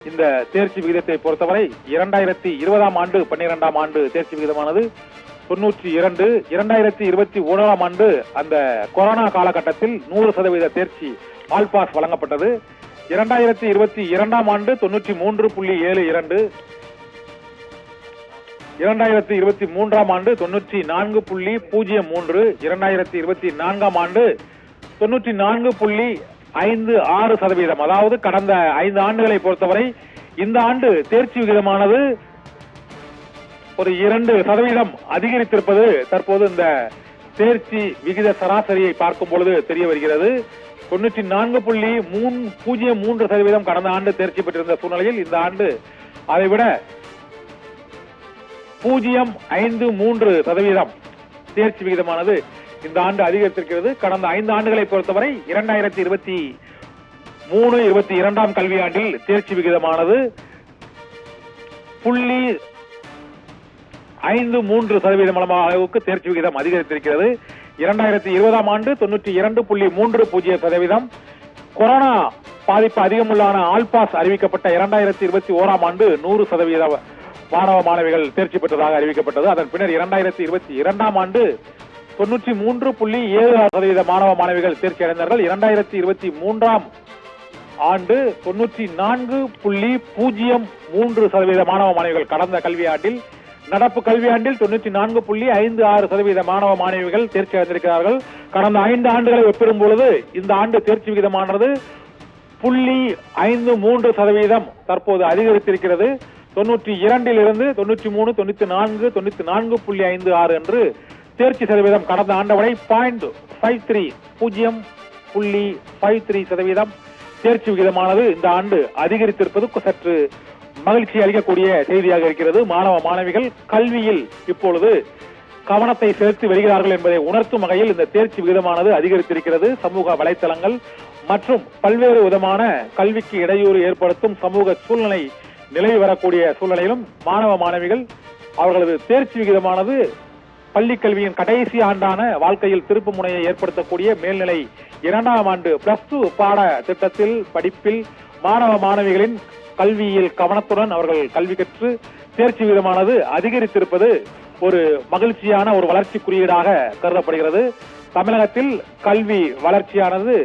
இந்த தேர்ச்சி விகிதத்தை பொறுத்தவரை 2020ஆம் ஆண்டு 12ஆம் ஆண்டு தேர்ச்சி விகிதமானது 92. 2021ஆம் ஆண்டு அந்த கொரோனா காலகட்டத்தில் 100% தேர்ச்சி ஆல் பாஸ் வழங்கப்பட்டது. 2022ஆம் ஆண்டு 93.72, 2023ஆம் ஆண்டு 94.03, 2024ஆம் ஆண்டு 94.56%. அதாவது கடந்த 5 ஆண்டுகளை பொறுத்தவரை இந்த ஆண்டு தேர்ச்சி விகிதமானது ஒரு 2% அதிகரித்திருப்பது தற்போது இந்த தேர்ச்சி விகித சராசரியை பார்க்கும் பொழுது தெரிய வருகிறது. 94.03% கடந்த ஆண்டு தேர்ச்சி பெற்றிருந்த சூழ்நிலையில் இந்த ஆண்டு அதைவிட 0.53% தேர்ச்சி விகிதமானது இந்த ஆண்டு அதிகரித்திருக்கிறது. கடந்த 5 ஆண்டுகளை பொறுத்தவரை 2023-22ஆம் கல்வியாண்டில் தேர்ச்சி விகிதமானது 0.53% அளவுக்கு தேர்ச்சி விகிதம் அதிகரித்திருக்கிறது. 2020ஆம் ஆண்டு 92.30%. கொரோனா பாதிப்பு அதிகமுள்ளான ஆல் பாஸ் அறிவிக்கப்பட்ட 2021ஆம் ஆண்டு 100% மாணவ மாணவிகள் தேர்ச்சி பெற்றதாக அறிவிக்கப்பட்டது. அதன் பின்னர் 2022ஆம் ஆண்டு 93.76% மாணவ மாணவிகள் தேர்ச்சி அடைந்தார்கள். 2023ஆம் ஆண்டு 94.03% மாணவ மாணவிகள் கடந்த கல்வியாண்டில், நடப்பு கல்வியாண்டில் 94.56% மாணவ மாணவிகள் தேர்ச்சி அடைந்திருக்கிறார்கள். கடந்த 5 ஆண்டுகளை ஒப்பிடும் பொழுது இந்த ஆண்டு தேர்ச்சி விகிதமானது 0.53% தற்போது அதிகரித்திருக்கிறது. 92 93, 94, 94.56 என்று தேர்ச்சி சதவீதம் கடந்த ஆண்டை 0.53% தேர்ச்சி விகிதமானது இந்த ஆண்டு அதிகரித்திருப்பது சற்று மகிழ்ச்சி அளிக்கக்கூடிய செய்தியாக இருக்கிறது. மாணவ மாணவிகள் கல்வியில் இப்பொழுது கவனத்தை செலுத்தி வருகிறார்கள் என்பதை உணர்த்தும் வகையில் இந்த தேர்ச்சி விகிதமானது அதிகரித்திருக்கிறது. சமூக வலைத்தளங்கள் மற்றும் பல்வேறு விதமான கல்விக்கு இடையூறு ஏற்படுத்தும் சமூக சூழ்நிலை நிலவி வரக்கூடிய சூழ்நிலையிலும் மாணவ மாணவிகள் அவர்களது தேர்ச்சி விகிதமானது பள்ளி கல்வியின் கடைசி ஆண்டான வாழ்க்கையில் திருப்பு முனையை ஏற்படுத்தக்கூடிய மேல்நிலை 2ஆம் ஆண்டு +2 பாட திட்டத்தில் படிப்பில் மாணவ மாணவிகளின் கல்வியில் கவனத்துடன் அவர்கள் கல்வி கற்று தேர்ச்சி விகிதமானது அதிகரித்திருப்பது ஒரு மகிழ்ச்சியான ஒரு வளர்ச்சி குறியீடாக கருதப்படுகிறது. தமிழகத்தில் கல்வி வளர்ச்சியானது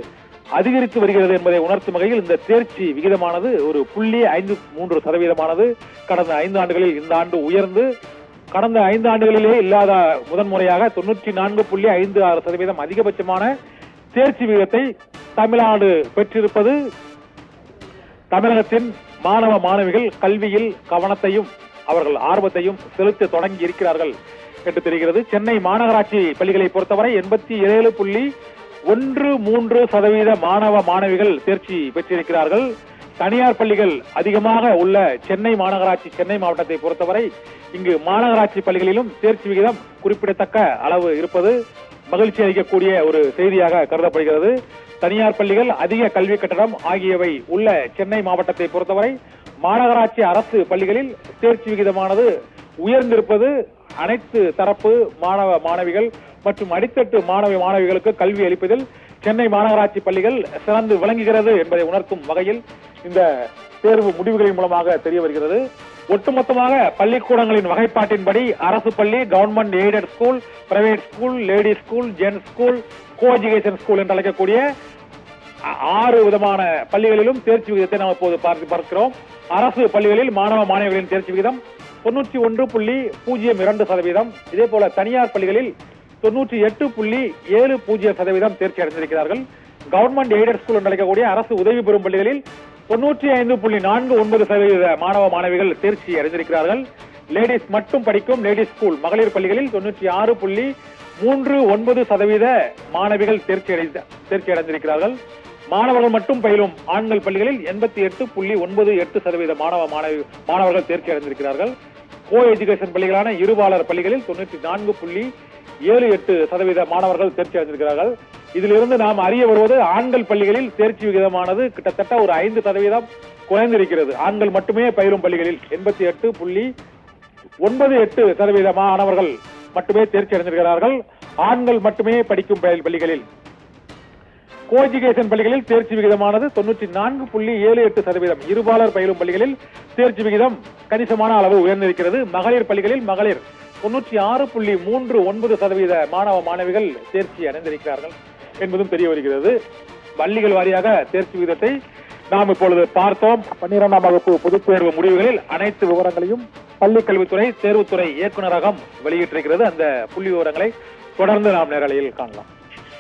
அதிகரித்து வருகிறது என்பதை உணர்த்தும் வகையில் இந்த தேர்ச்சி விகிதமானது ஒரு 0.53% கடந்த 5 ஆண்டுகளில் இந்த ஆண்டு உயர்ந்து கடந்த 5 ஆண்டுகளிலே இல்லாத முதன்முறையாக 94.56% அதிகபட்சமான தேர்ச்சி விகிதத்தை தமிழ்நாடு பெற்றிருப்பது தமிழகத்தின் மாணவ மாணவிகள் கல்வியில் கவனத்தையும் அவர்கள் ஆர்வத்தையும் செலுத்த தொடங்கி இருக்கிறார்கள் என்று தெரிகிறது. சென்னை மாநகராட்சி பள்ளிகளை பொறுத்தவரை 87.13% மாணவ மாணவிகள் தேர்ச்சி பெற்றிருக்கிறார்கள். தனியார் பள்ளிகள் அதிகமாக உள்ள சென்னை மாநகராட்சி, சென்னை மாவட்டத்தை பொறுத்தவரை இங்கு மாநகராட்சி பள்ளிகளிலும் தேர்ச்சி விகிதம் குறிப்பிடத்தக்க அளவு இருப்பது மகிழ்ச்சி அளிக்கக்கூடிய ஒரு செய்தியாக கருதப்படுகிறது. தனியார் பள்ளிகள், அதிக கல்வி கட்டணம் ஆகியவை உள்ள சென்னை மாவட்டத்தை பொறுத்தவரை மாநகராட்சி அரசு பள்ளிகளில் தேர்ச்சி விகிதமானது உயர்ந்திருப்பது அனைத்து தரப்பு மாணவ மாணவிகள் மற்றும் அடித்தட்டு மாணவ மாணவிகளுக்கு கல்வி அளிப்பதில் சென்னை மாநகராட்சி பள்ளிகள் சிறந்து விளங்குகிறது என்பதை உணர்த்தும் வகையில் இந்த தேர்வு முடிவுகளின் மூலமாக தெரிய வருகிறது. ஒட்டுமொத்தமாக பள்ளிக்கூடங்களின் வகைப்பாட்டின்படி அரசு பள்ளி, government aided school, private school, lady school, gents school, co education school என்று அழைக்கக்கூடிய 6 விதமான பள்ளிகளிலும் தேர்ச்சி விகிதத்தை நாம் இப்போது பார்க்கிறோம். அரசு பள்ளிகளில் மாணவ மாணவிகளின் தேர்ச்சி விகிதம் 91.02%. இதே போல தனியார் பள்ளிகளில் 98.70% தேர்ச்சி அடைந்திருக்கிறார்கள். கவர்மெண்ட் எய்டட் ஸ்கூல் என்று அழைக்கக்கூடிய அரசு உதவி பெறும் பள்ளிகளில் 95.49% மாணவ மாணவிகள் தேர்ச்சி அடைந்திருக்கிறார்கள். லேடிஸ் மட்டும் படிக்கும் லேடிஸ் ஸ்கூல் மகளிர் பள்ளிகளில் 96.39% மாணவிகள் தேர்ச்சி அடைந்திருக்கிறார்கள். மாணவர்கள் மட்டும் பயிலும் ஆண்கள் பள்ளிகளில் 88.98% மாணவர்கள் தேர்ச்சி அடைந்திருக்கிறார்கள். கோ எஜுகேஷன் பள்ளிகளான இருபாலர் பள்ளிகளில் 94.78% மாணவர்கள் தேர்ச்சி அடைந்திருக்கிறார்கள். இதிலிருந்து நாம் அறிய வருவது ஆண்கள் பள்ளிகளில் தேர்ச்சி விகிதமானது கிட்டத்தட்ட ஒரு 5% குறைந்திருக்கிறது. ஆண்கள் மட்டுமே பயிலும் பள்ளிகளில் 88.98% மாணவர்கள் மட்டுமே தேர்ச்சி அடைந்திருக்கிறார்கள். ஆண்கள் மட்டுமே படிக்கும் பள்ளிகளில் கோஎஜுகேஷன் பள்ளிகளில் தேர்ச்சி விகிதமானது 94.78%. இருபாலர் பயிலும் பள்ளிகளில் தேர்ச்சி விகிதம் கணிசமான அளவு உயர்ந்திருக்கிறது. மகளிர் பள்ளிகளில் மகளிர் 96.39% மாணவ மாணவிகள் தேர்ச்சி அடைந்திருக்கிறார்கள் என்பதும் தெரிய வருகிறது. பள்ளிகள் வாரியாக தேர்ச்சி விகிதத்தை நாம் இப்பொழுது பார்த்தோம். 12ஆம் வகுப்பு பொதுத் தேர்வு முடிவுகளில் அனைத்து விவரங்களையும் பள்ளிக் கல்வித்துறை தேர்வுத்துறை இயக்குநரகம் வெளியிட்டிருக்கிறது. அந்த புள்ளி விவரங்களை தொடர்ந்து நாம் நேரலையில் காணலாம்.